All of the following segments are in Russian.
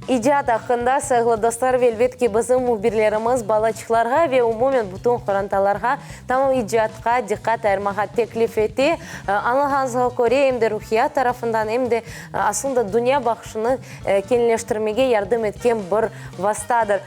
İcad hakkında sağlı dostlar ve elbette bizim muhbirlerimiz balaçıklarga ve umumen bütün kurantalarga tamam icadka dikkat ermağa teklif etti. Anlahanızga göre hem de ruhiyat tarafından hem de aslında dünya bakışını kenileştirmeye yardım etken bir vastadır.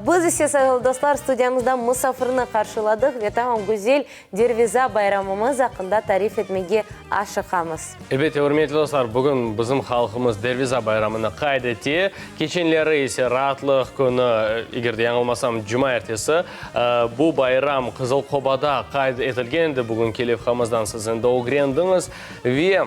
Biz ise sağlı dostlar stüdyamızda misafirini karşıladık ve tamam güzel Derviza bayramımız hakkında tarif etmeye aşıqamız. Elbette hürmetli dostlar, bugün bizim halkımız Derviza bayramını kaydetti. Keçenleri ise rahatlık günü, eğer de yanılmasam Cuma ertesi, bu bayram Kızılkoba'da kaydetilgendi. Bugün kelevhamızdan sizin de öğrendiniz. Ve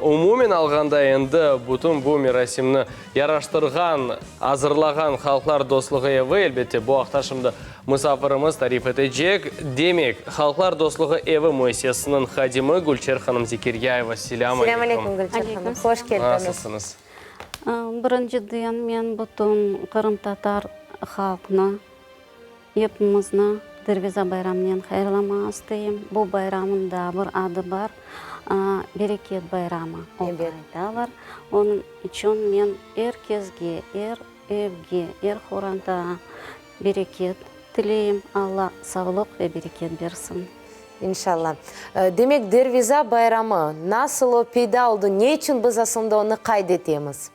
umumen alganda endi bütün bu merasimni yaraştırgan, hazırlagan Halklar Dostluğu evi elbette bu aktaşımda misafirimiz tarif edecek. Demek, Halklar Dostluğu evi müessesinin hadimi Gülçer Hanım Zekiryayeva. Selamun aleyküm. Gülçer Hanım. Hoş geldiniz. Nasılsınız? Біріншіден мен бұтын Қырым-татар халқына, епімізні Derviza bayramından хайырлама істейм. Бұл bayramında bir adı var, bereket bayramı. Айталар. Onun için men herkesге, evге, хоранда bereket тілейм. Allah sağlık ve bereket versin. İnşallah. Demek Derviza bayramı nasıl o peyda oldu? Ne için biz aslında onu kaydettiğimiz?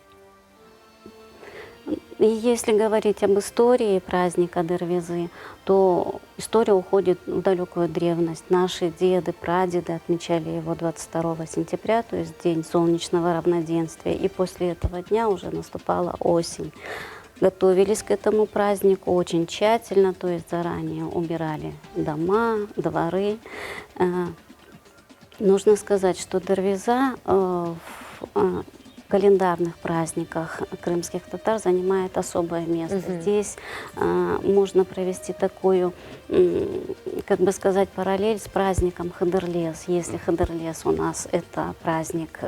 И если говорить об истории праздника Дервизы, то история уходит в далекую древность. Наши деды, прадеды отмечали его 22 сентября, то есть день солнечного равноденствия. И после этого дня уже наступала осень. Готовились к этому празднику очень тщательно, то есть заранее убирали дома, дворы. Нужно сказать, что Дервиза в календарных праздниках крымских татар занимает особое место. Здесь можно провести такую, как бы сказать, параллель с праздником Хыдырлес. Если Хыдырлес у нас это праздник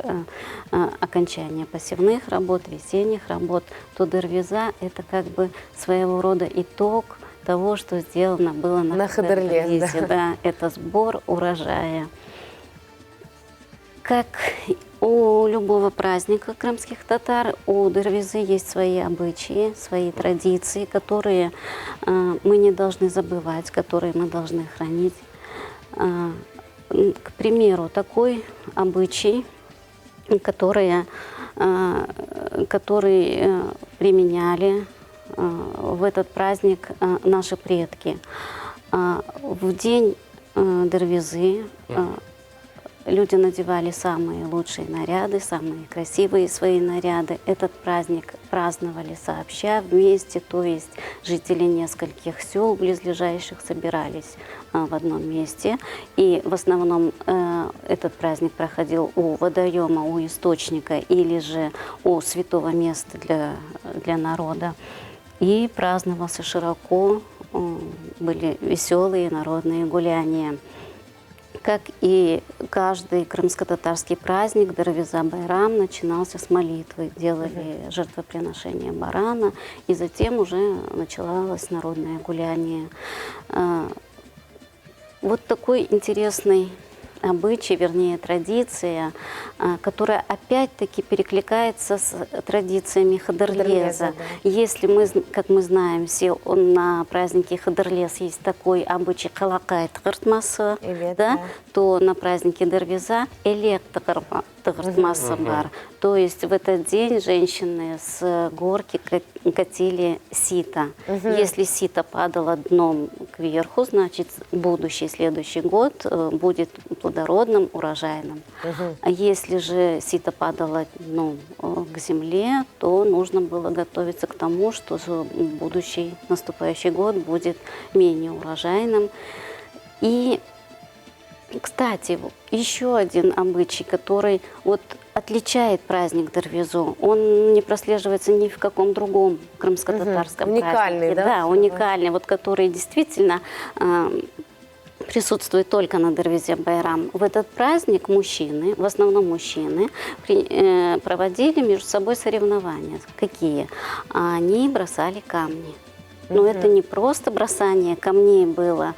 окончания посевных работ, весенних работ, то Дервиза это как бы своего рода итог того, что сделано было на Хыдырлесе. Да, это сбор урожая. Как у любого праздника крымских татар, у Дервизы есть свои обычаи, свои традиции, которые мы не должны забывать, которые мы должны хранить. К примеру, такой обычай, который применяли в этот праздник наши предки. В день Дервизы люди надевали самые лучшие наряды, самые красивые свои наряды. Этот праздник праздновали сообща, вместе, то есть жители нескольких сел близлежащих собирались в одном месте. И в основном этот праздник проходил у водоема, у источника или же у святого места для народа. И праздновался широко, были веселые народные гуляния. Как и каждый крымско-татарский праздник, Дервиза байрам начинался с молитвы. Делали жертвоприношение барана, и затем уже началось народное гуляние. Вот такой интересный обычай, вернее традиция, которая опять-таки перекликается с традициями Хыдырлеза. Да. Если мы, как мы знаем, все на празднике Хыдырлез есть такой обычай калакай тыгыртмасы, да, то на празднике Дервиза элек тыгыртмасы бар. То есть в этот день женщины с горки катили сито. Если сито падало дном кверху, значит будущий, следующий год будет плодородным, урожайным. А если же сито падало дном к земле, то нужно было готовиться к тому, что будущий наступающий год будет менее урожайным. И, кстати, еще один обычай, который вот отличает праздник Дервизу. Он не прослеживается ни в каком другом крымско-татарском уникальный, празднике. Да? Да, уникальный, вот который действительно присутствует только на Дервизе байрам. В этот праздник мужчины, в основном мужчины, проводили между собой соревнования. Какие? Они бросали камни. Но это не просто бросание камней было.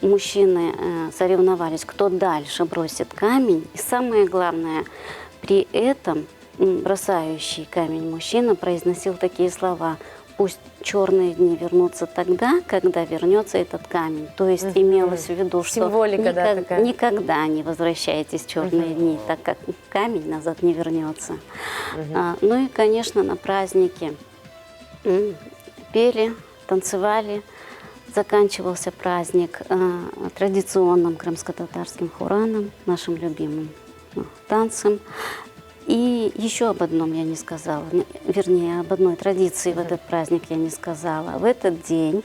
Мужчины соревновались, кто дальше бросит камень. И самое главное, при этом бросающий камень мужчина произносил такие слова: «Пусть черные дни вернутся тогда, когда вернется этот камень». То есть имелось в виду, что Символика, да, такая. никогда не возвращайтесь в черные дни, так как камень назад не вернется. Ну и, конечно, на празднике пели, танцевали. Заканчивался праздник традиционным крымско-татарским хураном, нашим любимым танцем. И еще об одном я не сказала, вернее, об одной традиции в этот праздник я не сказала. В этот день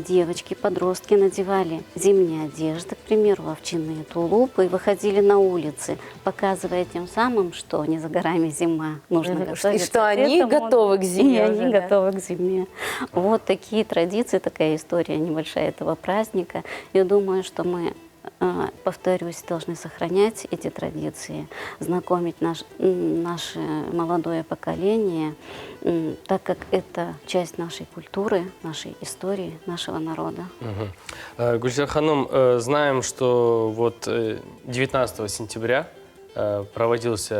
девочки, подростки надевали зимние одежды, к примеру, овчинные тулупы, и выходили на улицы, показывая тем самым, что не за горами зима, нужно готовиться. И что они готовы к зиме. И они уже, да. готовы к зиме. Вот такие традиции, такая история небольшая этого праздника. Я думаю, что мы, повторюсь, должны сохранять эти традиции, знакомить наше молодое поколение, так как это часть нашей культуры, нашей истории, нашего народа. Гульзар Ханым, знаем, что вот 19 сентября проводились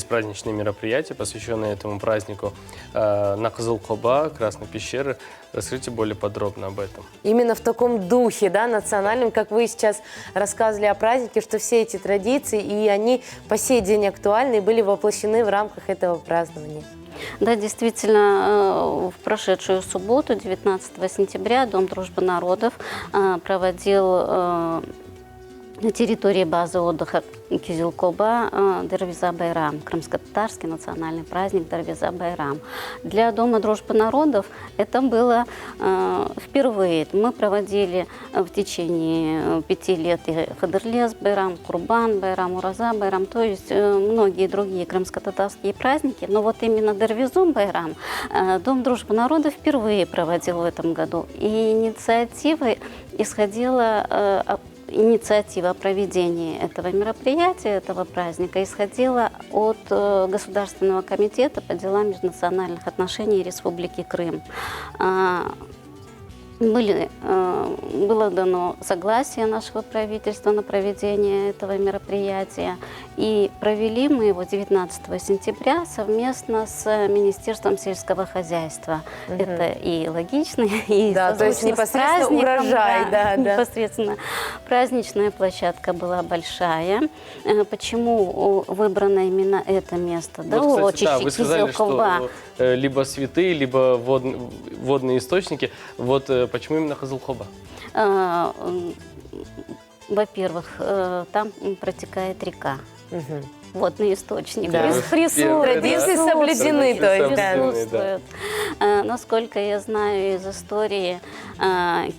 праздничные мероприятия, посвященные этому празднику на Кызылкоба, Красной пещеры. Расскажите более подробно об этом. Именно в таком духе, да, национальном, как вы сейчас рассказывали о празднике, что все эти традиции, и они по сей день актуальны и были воплощены в рамках этого празднования. Да, действительно, в прошедшую субботу, 19 сентября, Дом дружбы народов проводил на территории базы отдыха Кизилкоба Дервиза Байрам, крымско-татарский национальный праздник Дервиза Байрам. Для Дома дружбы народов это было впервые. Мы проводили в течение 5 лет и Хадырлес Байрам, Курбан Байрам, Ураза Байрам, то есть многие другие крымско-татарские праздники. Но вот именно Дервизу Байрам Дом дружбы народов впервые проводил в этом году. И инициатива о проведении этого мероприятия, этого праздника исходила от Государственного комитета по делам межнациональных отношений Республики Крым. Было дано согласие нашего правительства на проведение этого мероприятия. И провели мы его 19 сентября совместно с Министерством сельского хозяйства. Это и логично, и да, то есть непосредственно урожай. Да, непосредственно. Праздничная площадка была большая. Почему выбрано именно это место? Вот, кстати, да, вы сказали, что либо святые, либо водные источники. Вот почему именно Кызылкоба? Во-первых, там протекает река. Водный источник. Да. Традиции соблюдены, то есть, присутствуют. Насколько я знаю из истории,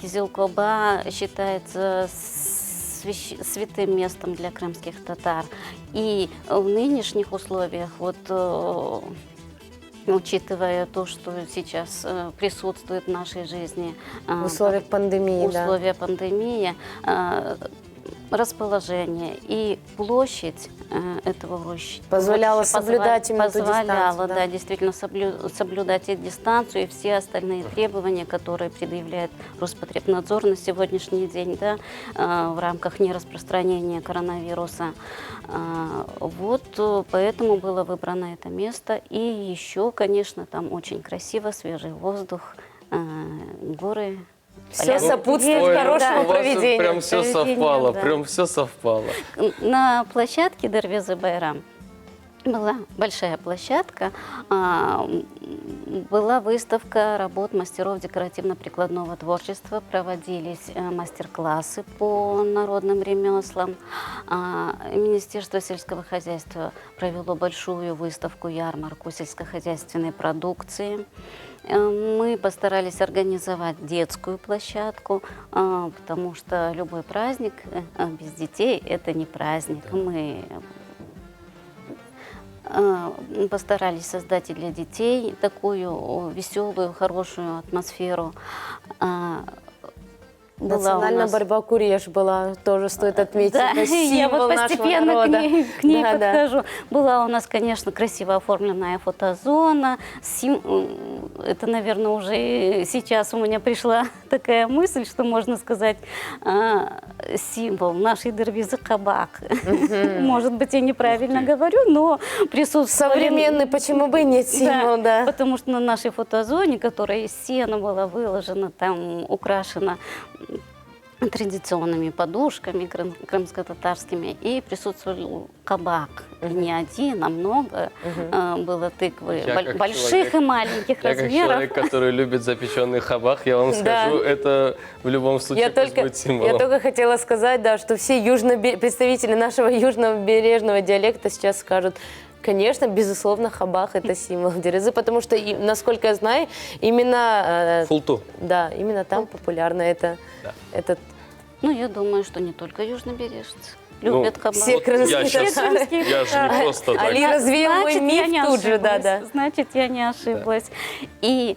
Кизилкоба считается святым местом для крымских татар. И в нынешних условиях, учитывая то, что сейчас присутствует в нашей жизни, в условиях пандемии, расположение и площадь этого урочища позволяла соблюдать именно эту дистанцию. Да, действительно соблюдать и дистанцию, и все остальные требования, которые предъявляет Роспотребнадзор на сегодняшний день, да, в рамках нераспространения коронавируса. Вот поэтому было выбрано это место. И еще, конечно, там очень красиво, свежий воздух, горы. Все сопутствует хорошему проведению. Прям все совпало, да. Прям все совпало. На площадке Дервизы Байрам была большая площадка, была выставка работ мастеров декоративно-прикладного творчества, проводились мастер-классы по народным ремеслам. Министерство сельского хозяйства провело большую выставку-ярмарку сельскохозяйственной продукции. Мы постарались организовать детскую площадку, потому что любой праздник без детей – это не праздник. Мы постарались создать и для детей такую веселую, хорошую атмосферу. Национальная борьба куреш была, тоже стоит отметить. Да, это я символ вот нашего постепенно народа. к ней Да, да. подхожу. Была у нас, конечно, красиво оформленная фотозона. Это, наверное, уже сейчас у меня пришла такая мысль, что можно сказать символ нашей Дервизы Кабак. Может быть, я неправильно говорю, но присутствовали... Современный, почему бы и нет символ, да. Потому что на нашей фотозоне, которая из сена была выложена, там украшена традиционными подушками крымско-татарскими, и присутствовал кабак. Не один, а много. Было тыквы больших и маленьких Я как размеров. человек, который любит запеченный хабах, я вам скажу, это в любом случае будет символом. Я только хотела сказать, да, что все представители нашего южнобережного диалекта сейчас скажут: конечно, безусловно, хабах – это символ Дерезы, потому что, насколько я знаю, именно... Фулту. Да, именно там популярно этот... Ну, я думаю, что не только южнобережцы любят кабак. все крымские Я же не просто так. Али развеял мой Значит, я не миф тут же, да. ошиблась. Значит, я не ошиблась. И,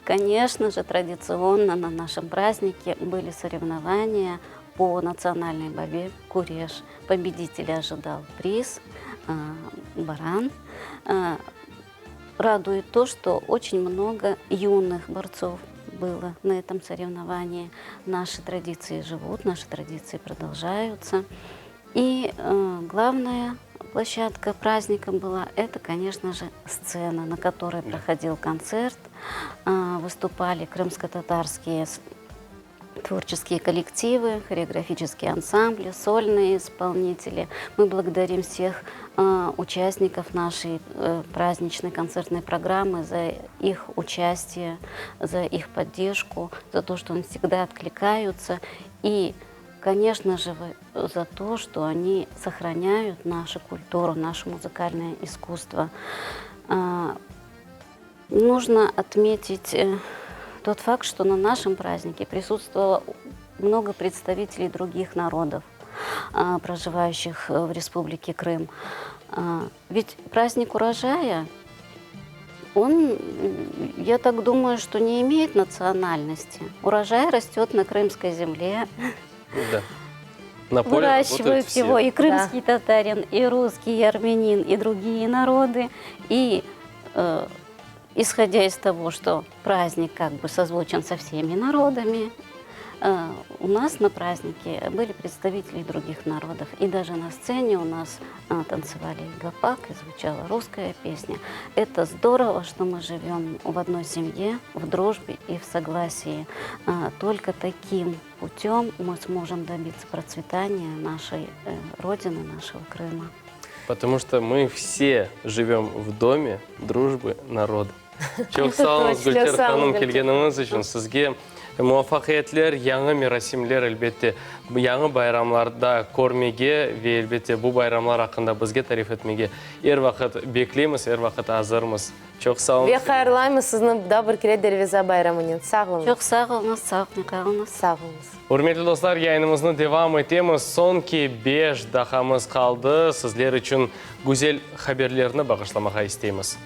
конечно же, традиционно на нашем празднике были соревнования по национальной бобе куреш. Победителя ожидал приз баран. Радует то, что очень много юных борцов было на этом соревновании. Наши традиции живут, наши традиции продолжаются. И главная площадка праздника была, это, конечно же, сцена, на которой проходил концерт. Выступали крымско-татарские творческие коллективы, хореографические ансамбли, сольные исполнители. Мы благодарим всех участников нашей праздничной концертной программы за их участие, за их поддержку, за то, что они всегда откликаются. И, конечно же, за то, что они сохраняют нашу культуру, наше музыкальное искусство. Нужно отметить тот факт, что на нашем празднике присутствовало много представителей других народов, проживающих в Республике Крым. Ведь праздник урожая, он, я так думаю, что не имеет национальности. Урожай растет на крымской земле. Да. На поле Выращивают все. его и крымский татарин, и русский, и армянин, и другие народы. И исходя из того, что праздник как бы созвучен со всеми народами, у нас на празднике были представители других народов. И даже на сцене у нас танцевали гопак, и звучала русская песня. Это здорово, что мы живем в одной семье, в дружбе и в согласии. Только таким путем мы сможем добиться процветания нашей Родины, нашего Крыма. Потому что мы все живем в доме дружбы народа. Çok sağ olun Gülter Hanım, келгеніңіз үшін сізге муафақиятлер, яңы мерасимлер, әлбетте, яңы байрамларда көрмеге, ве әлбетте бұл байрамлар ақында бізге тариф етмеге ер вақыт беклейміз, ер вақыт азырмыз. Çok sağ olun. Ве хайырлаймыз сіздің дабыр келе Дервиза байрамымен. Сақ олыңыз. Çok sağ olunuz, sağlık қалыңыз. Сақ олыңыз. Құрметті достар, yayınımızны devam etеміз. Сонки 5 дақамыз қалды. Сізлер үшін güzel haberlerini bağışламаға істейміз.